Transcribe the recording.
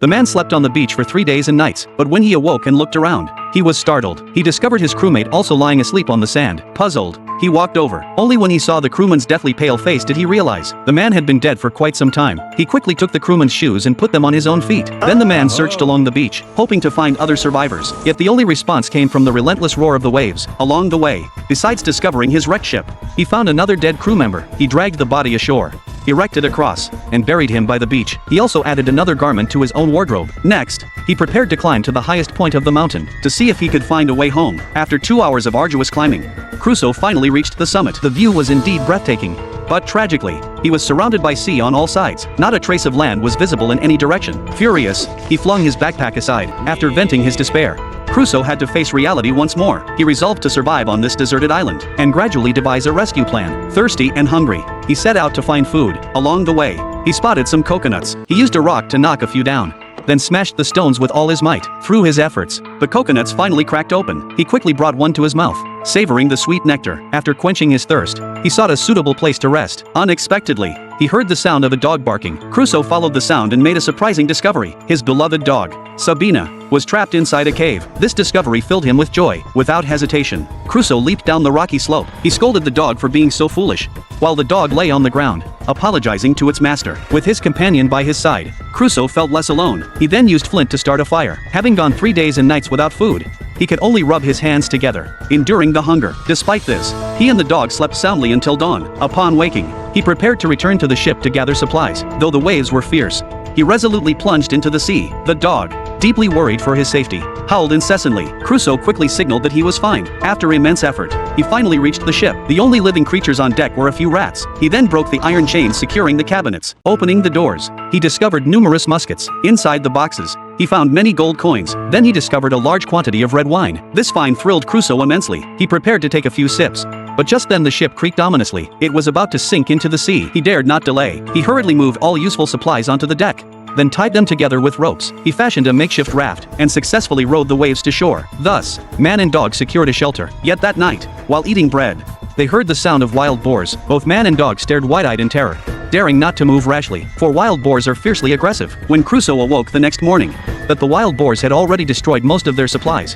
The man slept on the beach for 3 days and nights, but when he awoke and looked around, he was startled. He discovered his crewmate also lying asleep on the sand. Puzzled, he walked over. Only when he saw the crewman's deathly pale face did he realize the man had been dead for quite some time. He quickly took the crewman's shoes and put them on his own feet. Then the man searched along the beach, hoping to find other survivors. Yet the only response came from the relentless roar of the waves. Along the way, besides discovering his wrecked ship, he found another dead crew member. He dragged the body ashore, erected a cross, and buried him by the beach. He also added another garment to his own wardrobe. Next, he prepared to climb to the highest point of the mountain to see if he could find a way home. After 2 hours of arduous climbing, Crusoe finally reached the summit. The view was indeed breathtaking, but tragically, he was surrounded by sea on all sides. Not a trace of land was visible in any direction. Furious, he flung his backpack aside. After venting his despair, Crusoe had to face reality once more. He resolved to survive on this deserted island and gradually devise a rescue plan. Thirsty and hungry, he set out to find food. Along the way, he spotted some coconuts. He used a rock to knock a few down, then smashed the stones with all his might. Through his efforts, the coconuts finally cracked open. He quickly brought one to his mouth, savoring the sweet nectar. After quenching his thirst, he sought a suitable place to rest. Unexpectedly, he heard the sound of a dog barking. Crusoe followed the sound and made a surprising discovery. His beloved dog, Sabina, was trapped inside a cave. This discovery filled him with joy. Without hesitation, Crusoe leaped down the rocky slope. He scolded the dog for being so foolish, while the dog lay on the ground, apologizing to its master. With his companion by his side, Crusoe felt less alone. He then used flint to start a fire. Having gone 3 days and nights without food, he could only rub his hands together, enduring the hunger. Despite this, he and the dog slept soundly until dawn. Upon waking, he prepared to return to the ship to gather supplies. Though the waves were fierce, he resolutely plunged into the sea. The dog, deeply worried for his safety, howled incessantly. Crusoe quickly signaled that he was fine. After immense effort, he finally reached the ship. The only living creatures on deck were a few rats. He then broke the iron chains securing the cabinets. Opening the doors, he discovered numerous muskets. Inside the boxes, he found many gold coins. Then he discovered a large quantity of red wine. This find thrilled Crusoe immensely. He prepared to take a few sips, but just then the ship creaked ominously. It was about to sink into the sea. He dared not delay. He hurriedly moved all useful supplies onto the deck, then tied them together with ropes. He fashioned a makeshift raft and successfully rode the waves to shore. Thus, man and dog secured a shelter. Yet that night, while eating bread, they heard the sound of wild boars. Both man and dog stared wide-eyed in terror, daring not to move rashly, for wild boars are fiercely aggressive. When Crusoe awoke the next morning, that the wild boars had already destroyed most of their supplies.